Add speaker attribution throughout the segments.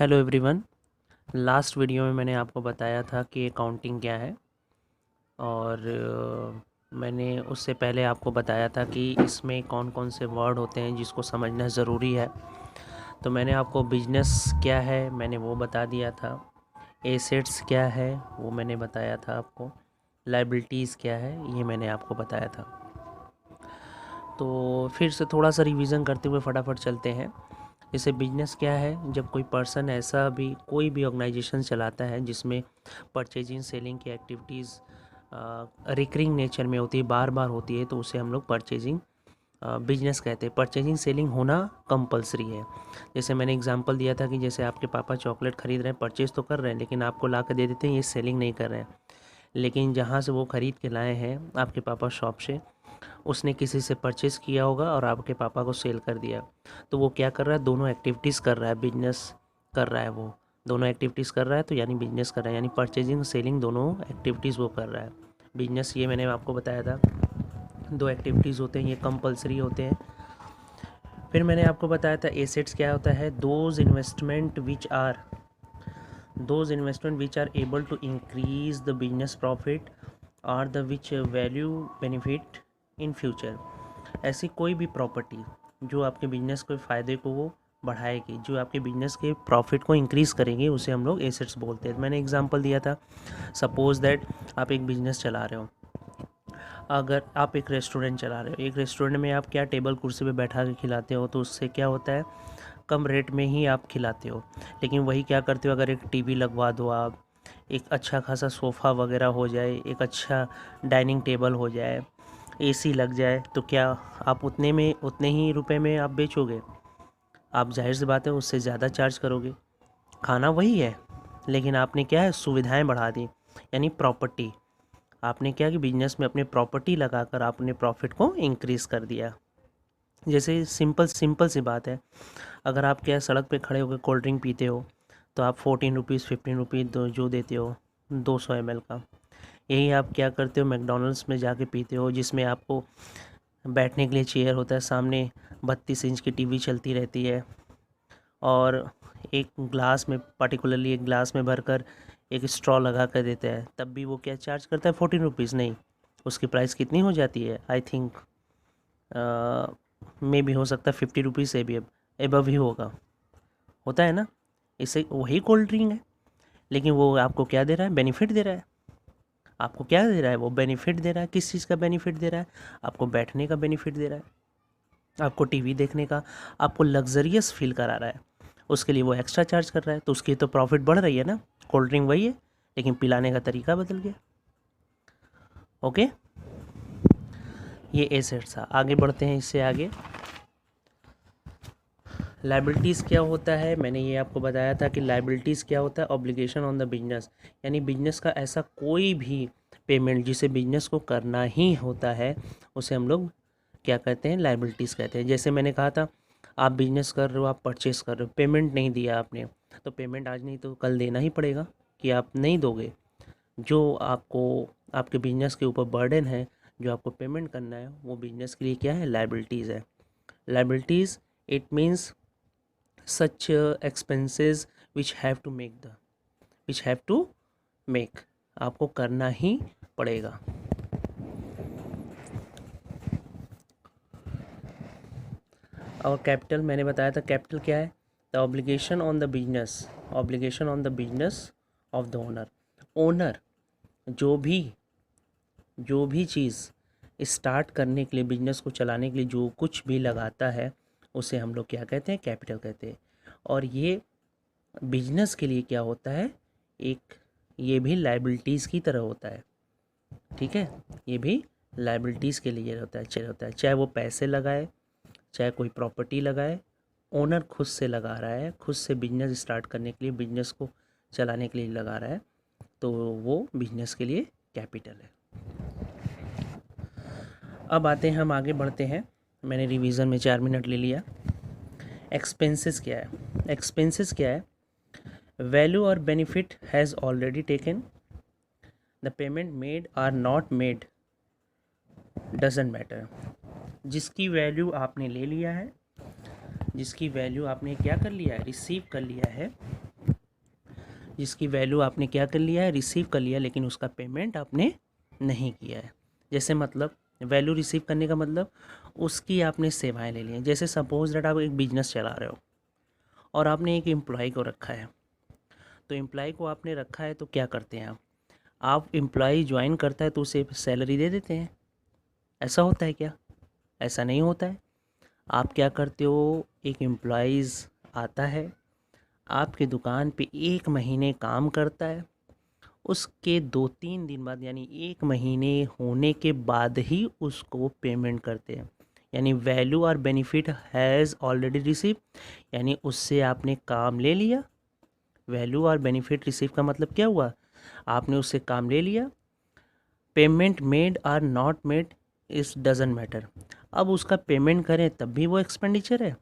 Speaker 1: Hello everyone. Last video में मैंने आपको बताया था कि अकाउंटिंग क्या है और मैंने उससे पहले आपको बताया था कि इसमें कौन कौन से वर्ड होते हैं जिसको समझना ज़रूरी है। तो मैंने आपको बिजनेस क्या है मैंने वो बता दिया था, एसेट्स क्या है वो मैंने बताया था आपको, लायबिलिटीज़ क्या है ये मैंने आपको बताया था। तो फिर से थोड़ा सा रिवीजन करते हुए फटाफट चलते हैं। जैसे बिजनेस क्या है, जब कोई पर्सन ऐसा भी कोई भी ऑर्गेनाइजेशन चलाता है जिसमें परचेजिंग सेलिंग की एक्टिविटीज़ रिकरिंग नेचर में होती है, बार बार होती है, तो उसे हम लोग परचेजिंग बिजनेस कहते हैं। परचेजिंग सेलिंग होना कंपलसरी है। जैसे मैंने एग्जांपल दिया था कि जैसे आपके पापा चॉकलेट खरीद रहे हैं, परचेज तो कर रहे हैं, लेकिन आपको ला कर दे देते हैं, ये सेलिंग नहीं कर रहे हैं। लेकिन जहाँ से वो ख़रीद के लाए हैं आपके पापा शॉप से, उसने किसी से परचेज़ किया होगा और आपके पापा को सेल कर दिया। तो वो क्या कर रहा है, दोनों एक्टिविटीज़ कर रहा है, बिजनेस कर रहा है, वो दोनों एक्टिविटीज़ कर रहा है, तो यानी बिजनेस कर रहा है, यानी परचेजिंग सेलिंग दोनों एक्टिविटीज़ वो कर रहा है। बिजनेस ये मैंने आपको बताया था, दो एक्टिविटीज़ होते हैं, ये कंपलसरी होते हैं। फिर मैंने आपको बताया था एसेट्स क्या होता है, those investment which are able to increase the business profit और the which value benefit in future. ऐसी कोई भी प्रॉपर्टी जो आपके बिजनेस के फ़ायदे को वो बढ़ाएगी, जो आपके बिजनेस के प्रॉफिट को इंक्रीज़ करेंगे, उसे हम लोग एसेट्स बोलते हैं। मैंने एग्जांपल दिया था, सपोज़ दैट आप एक बिज़नेस चला रहे हो, अगर आप एक रेस्टोरेंट चला रहे हो, एक रेस्टोरेंट में आप क्या टेबल कुर्सी पे बैठा के खिलाते हो, तो उससे क्या होता है, कम रेट में ही आप खिलाते हो। लेकिन वही क्या करते हो, अगर एक टीवी लगवा दो, आप एक अच्छा खासा सोफ़ा वगैरह हो जाए, एक अच्छा डाइनिंग टेबल हो जाए, एसी लग जाए, तो क्या आप उतने ही रुपए में आप बेचोगे? आप जाहिर सी बात है उससे ज़्यादा चार्ज करोगे। खाना वही है, लेकिन आपने क्या है, सुविधाएं बढ़ा दी, यानी प्रॉपर्टी। आपने क्या कि बिजनेस में अपने प्रॉपर्टी लगाकर आपने प्रॉफिट को इंक्रीज़ कर दिया। जैसे सिंपल सिंपल सी बात है, अगर आप क्या सड़क पे खड़े होकर कोल्ड ड्रिंक पीते हो, तो आप 14 रुपीज़ 15 रुपीज़ जो देते हो 200 ml का, यही आप क्या करते हो, मैकडॉनल्ड्स में जाके पीते हो, जिसमें आपको बैठने के लिए चेयर होता है, सामने 32 इंच की टीवी चलती रहती है, और एक ग्लास में, पर्टिकुलरली एक ग्लास में भरकर एक स्ट्रॉ लगा कर देता है, तब भी वो क्या चार्ज करता है, 14 रुपीज़। नहीं, उसकी प्राइस कितनी हो जाती है, आई थिंक मे भी हो सकता है 50 रुपीज़ से भी एबव ही होता है ना। इससे वही कोल्ड ड्रिंक है, लेकिन वो आपको क्या दे रहा है, बेनिफिट दे रहा है। आपको क्या दे रहा है, वो बेनिफिट दे रहा है। किस चीज़ का बेनिफिट दे रहा है? आपको बैठने का बेनिफिट दे रहा है, आपको टीवी देखने का, आपको लग्जरियस फील करा रहा है। उसके लिए वो एक्स्ट्रा चार्ज कर रहा है, तो उसकी तो प्रॉफिट बढ़ रही है ना। कोल्ड ड्रिंक वही है, लेकिन पिलाने का तरीका बदल गया। ओके, ये एसेट्स था। आगे बढ़ते हैं, इससे आगे लायबिलिटीज़ क्या होता है। मैंने ये आपको बताया था कि लायबिलिटीज़ क्या होता है, ऑब्लिगेशन ऑन द बिजनेस, यानी बिजनेस का ऐसा कोई भी पेमेंट जिसे बिजनेस को करना ही होता है, उसे हम लोग क्या कहते हैं, लायबिलिटीज़ कहते हैं। जैसे मैंने कहा था, आप बिजनेस कर रहे हो, आप परचेस कर रहे हो, पेमेंट नहीं दिया आपने, तो पेमेंट आज नहीं तो कल देना ही पड़ेगा, कि आप नहीं दोगे। जो आपको आपके बिजनेस के ऊपर बर्डन है, जो आपको पेमेंट करना है, वो बिजनेस के लिए क्या है, लायबिलिटीज़ है। Liabilities, it means such expenses which have to make, आपको करना ही पड़ेगा। और कैपिटल मैंने बताया था, कैपिटल क्या है, the obligation on the business, of the owner. जो भी चीज़ स्टार्ट करने के लिए, बिजनेस को चलाने के लिए जो कुछ भी लगाता है, उसे हम लोग क्या कहते हैं, कैपिटल कहते हैं। और ये बिजनेस के लिए क्या होता है, एक ये भी लायबिलिटीज़ की तरह होता है। ठीक है, ये भी लायबिलिटीज़ के लिए होता है, चाहे वो पैसे लगाए, चाहे कोई प्रॉपर्टी लगाए, ओनर खुद से लगा रहा है, खुद से बिजनेस स्टार्ट करने के लिए, बिजनेस को चलाने के लिए लगा रहा है, तो वो बिजनेस के लिए कैपिटल है। अब आते हैं, हम आगे बढ़ते हैं। मैंने रिवीजन में 4 मिनट ले लिया। एक्सपेंसेस क्या है, वैल्यू और benefit has already taken, the payment made or not made, doesn't matter. जिसकी वैल्यू आपने ले लिया है, जिसकी वैल्यू आपने क्या कर लिया है, रिसीव कर लिया है, जिसकी वैल्यू आपने क्या कर लिया है, रिसीव कर लिया, लेकिन उसका पेमेंट आपने नहीं किया है। जैसे मतलब वैल्यू रिसीव करने का मतलब उसकी आपने सेवाएं ले ली हैं। जैसे सपोज दैट आप एक बिजनेस चला रहे हो और आपने एक एम्प्लॉय को रखा है। तो एम्प्लॉय को आपने रखा है तो क्या करते हैं आप एम्प्लॉय ज्वाइन करता है तो उसे सैलरी दे देते हैं। ऐसा होता है क्या? ऐसा नहीं होता है। आप क्या करते हो, एक एम्प्लॉइज़ आता है आपकी दुकान पे 1 महीने काम करता है, उसके 2-3 दिन बाद यानी 1 महीने होने के बाद ही उसको पेमेंट करते हैं। यानी वैल्यू और बेनिफिट हैज़ ऑलरेडी रिसीव, यानी उससे आपने काम ले लिया। वैल्यू और बेनिफिट रिसीव का मतलब क्या हुआ, आपने उससे काम ले लिया। पेमेंट मेड और नॉट मेड इस डजंट मैटर। अब उसका पेमेंट करें तब भी वो एक्सपेंडिचर है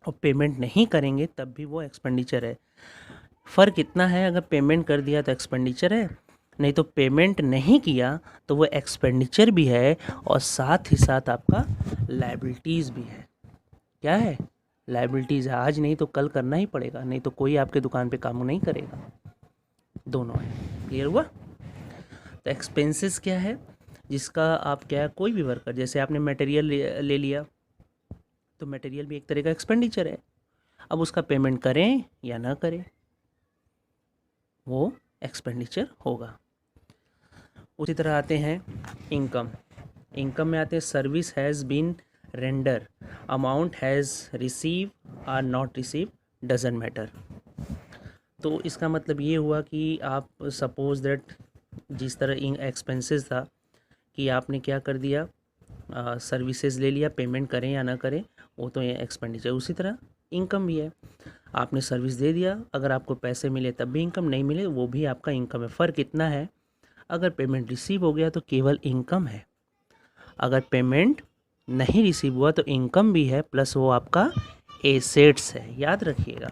Speaker 1: और पेमेंट नहीं करेंगे तब भी वो एक्सपेंडिचर है। फ़र्क इतना है, अगर पेमेंट कर दिया तो एक्सपेंडिचर है, नहीं तो पेमेंट नहीं किया तो वो एक्सपेंडिचर भी है और साथ ही साथ आपका लायबिलिटीज़ भी है। क्या है? लायबिलिटीज़ है। आज नहीं तो कल करना ही पड़ेगा, नहीं तो कोई आपके दुकान पे काम नहीं करेगा। दोनों है। क्लियर हुआ? तो एक्सपेंसेस क्या है, जिसका आप क्या है, कोई भी वर्कर, जैसे आपने मटेरियल ले लिया तो मटेरियल भी एक तरह का एक्सपेंडिचर है। अब उसका पेमेंट करें या ना करें वो एक्सपेंडिचर होगा। उसी तरह आते हैं इनकम। इनकम में आते हैं service has been render, amount has receive or not receive doesn't matter. तो इसका मतलब ये हुआ कि आप सपोज दैट जिस तरह एक्सपेंसेस था कि आपने क्या कर दिया, सर्विसेज ले लिया, पेमेंट करें या ना करें वो तो ये एक्सपेंडिचर। उसी तरह इनकम भी है, आपने सर्विस दे दिया, अगर आपको पैसे मिले तब भी इनकम, नहीं मिले वो भी आपका इनकम है। फ़र्क इतना है, अगर पेमेंट रिसीव हो गया तो केवल इनकम है, अगर पेमेंट नहीं रिसीव हुआ तो इनकम भी है प्लस वो आपका एसेट्स है। याद रखिएगा,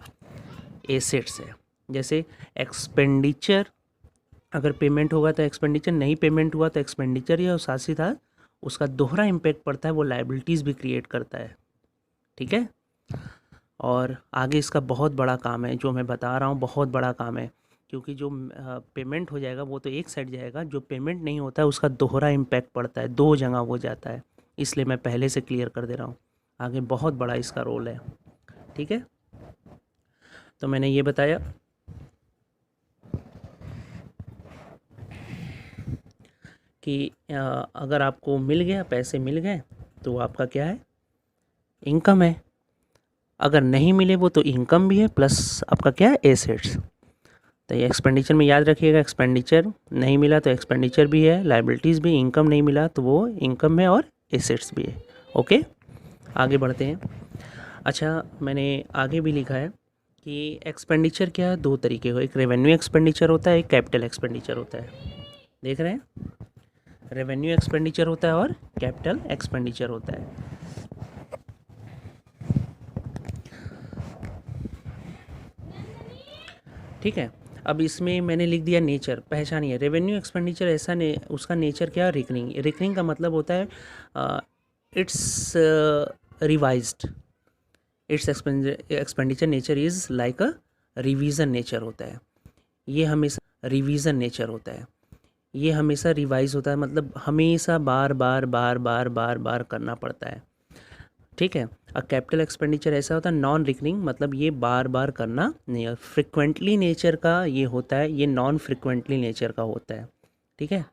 Speaker 1: एसेट्स है। जैसे एक्सपेंडिचर अगर पेमेंट होगा तो एक्सपेंडिचर, नहीं पेमेंट हुआ तो एक्सपेंडिचर ही, और साथ ही साथ उसका दोहरा इम्पैक्ट पड़ता है, वो लायबिलिटीज़ भी क्रिएट करता है। ठीक है? और आगे इसका बहुत बड़ा काम है, जो मैं बता रहा हूँ बहुत बड़ा काम है, क्योंकि जो पेमेंट हो जाएगा वो तो एक साइड जाएगा, जो पेमेंट नहीं होता है उसका दोहरा इम्पैक्ट पड़ता है, 2 जगह हो जाता है। इसलिए मैं पहले से क्लियर कर दे रहा हूँ, आगे बहुत बड़ा इसका रोल है। ठीक है? तो मैंने ये बताया कि अगर आपको मिल गया, पैसे मिल गए तो वो आपका क्या है, इनकम है। अगर नहीं मिले वो तो इनकम भी है प्लस आपका क्या है, एसेट्स। तो ये एक्सपेंडिचर में याद रखिएगा, एक्सपेंडिचर नहीं मिला तो एक्सपेंडिचर भी है, लायबिलिटीज़ भी, इनकम नहीं मिला तो वो इनकम है और एसेट्स भी है। ओके, आगे बढ़ते हैं। अच्छा, मैंने आगे भी लिखा है कि एक्सपेंडिचर क्या है, 2 तरीके हो, एक रेवेन्यू एक्सपेंडिचर होता है, एक कैपिटल एक्सपेंडिचर होता है। देख रहे हैं, रेवेन्यू एक्सपेंडिचर होता है और कैपिटल एक्सपेंडिचर होता है। ठीक है? अब इसमें मैंने लिख दिया नेचर, पहचानिए। रेवेन्यू एक्सपेंडिचर ऐसा उसका नेचर क्या है, रिकरिंग। रिकरिंग का मतलब होता है it's revised, it's expenditure nature is like a revision nature होता है। ये हमेशा रिवीजन नेचर होता है, ये हमेशा रिवाइज होता है, मतलब हमेशा बार बार बार बार बार बार करना पड़ता है। ठीक है? और कैपिटल एक्सपेंडिचर ऐसा होता है नॉन रिकरिंग, मतलब ये बार बार करना नहीं है। फ्रिक्वेंटली नेचर का ये होता है, ये नॉन फ्रिक्वेंटली नेचर का होता है। ठीक है?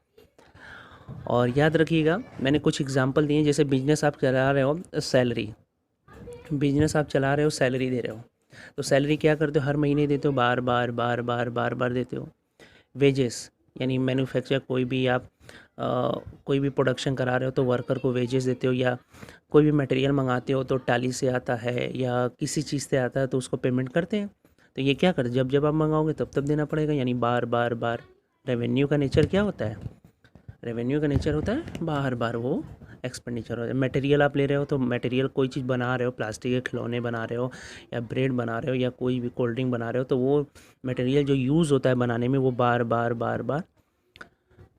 Speaker 1: और याद रखिएगा, मैंने कुछ एग्जांपल दिए, जैसे बिजनेस आप चला रहे हो, सैलरी, बिजनेस आप चला रहे हो, सैलरी दे रहे हो, तो सैलरी क्या करते हो, हर महीने देते हो, बार बार बार बार बार बार देते हो। वेजेस यानी मैन्युफैक्चर, कोई भी आप कोई भी प्रोडक्शन करा रहे हो तो वर्कर को वेजेस देते हो, या कोई भी मटेरियल मंगाते हो तो टाली से आता है या किसी चीज़ से आता है तो उसको पेमेंट करते हैं। तो ये क्या करते, जब जब आप मंगाओगे तब तब देना पड़ेगा, यानी बार बार बार। रेवेन्यू का नेचर क्या होता है, रेवेन्यू का नेचर होता है बार बार वो एक्सपेंडिचर हो। मटेरियल आप ले रहे हो तो मटेरियल, कोई चीज़ बना रहे हो, प्लास्टिक के खिलौने बना रहे हो या ब्रेड बना रहे हो या कोई भी कोल्ड ड्रिंक बना रहे हो, तो वो मटेरियल जो यूज़ होता है बनाने में वो बार बार बार बार।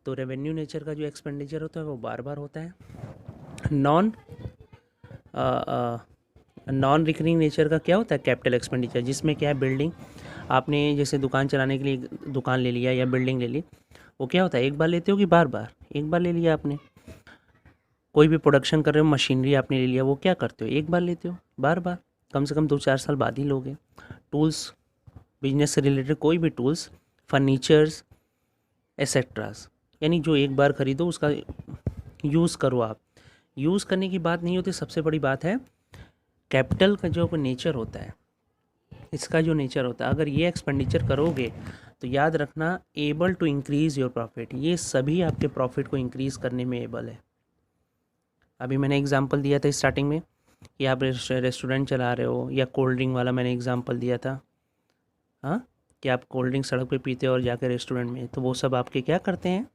Speaker 1: तो रेवेन्यू नेचर का जो एक्सपेंडिचर होता है वो बार बार होता है। नॉन नॉन रिकरिंग नेचर का क्या होता है? कैपिटल एक्सपेंडिचर, जिसमें क्या है, बिल्डिंग, आपने जैसे दुकान चलाने के लिए दुकान ले लिया या बिल्डिंग ले ली, वो क्या होता है, एक बार लेते हो कि बार बार? एक बार ले लिया आपने। कोई भी प्रोडक्शन कर रहे हो, मशीनरी आपने ले लिया, वो क्या करते हो, एक बार लेते हो, बार बार कम से कम 2-4 साल बाद ही लोगे। टूल्स, बिजनेस से रिलेटेड कोई भी टूल्स, फर्नीचर्स, एसेट्रास, यानी जो एक बार ख़रीदो उसका यूज़ करो आप। यूज़ करने की बात नहीं होती, सबसे बड़ी बात है कैपिटल का जो नेचर होता है, इसका जो नेचर होता है, अगर ये एक्सपेंडिचर करोगे तो याद रखना, able to increase your profit, ये सभी आपके प्रॉफिट को इंक्रीज़ करने में एबल है। अभी मैंने एग्जांपल दिया था स्टार्टिंग में कि आप रेस्टोरेंट चला रहे हो, या कोल्ड ड्रिंक वाला मैंने एग्जांपल दिया था, हाँ, कि आप कोल्ड ड्रिंक सड़क पे पीते हो और जाकर रेस्टोरेंट में, तो वो सब आपके क्या करते हैं,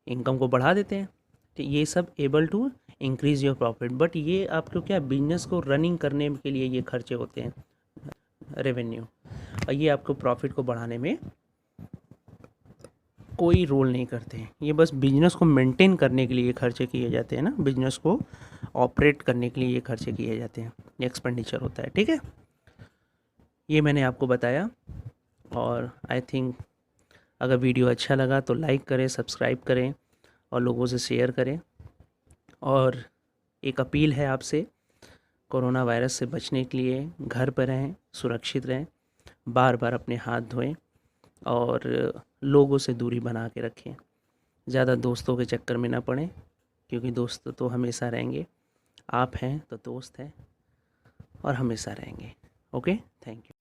Speaker 1: इनकम को बढ़ा देते हैं। तो ये सब able to increase your profit, but ये आपको क्या, बिजनेस को रनिंग करने के लिए ये खर्चे होते हैं, रेवेन्यू, और ये आपको प्रॉफिट को बढ़ाने में कोई रोल नहीं करते हैं। ये बस बिजनेस को मेंटेन करने के लिए खर्चे किए जाते हैं ना, बिजनेस को ऑपरेट करने के लिए ये खर्चे किए जाते हैं, ये एक्सपेंडिचर होता है, ठीक है। ये मैंने आपको बताया, और आई थिंक अगर वीडियो अच्छा लगा तो लाइक करें, सब्सक्राइब करें और लोगों से शेयर करें। और एक अपील है आपसे, कोरोना वायरस से बचने के लिए घर पर रहें, सुरक्षित रहें, बार बार अपने हाथ धोएं और लोगों से दूरी बना के रखें। ज़्यादा दोस्तों के चक्कर में ना पड़ें, क्योंकि दोस्त तो हमेशा रहेंगे, आप हैं तो दोस्त हैं और हमेशा रहेंगे। Okay, thank you.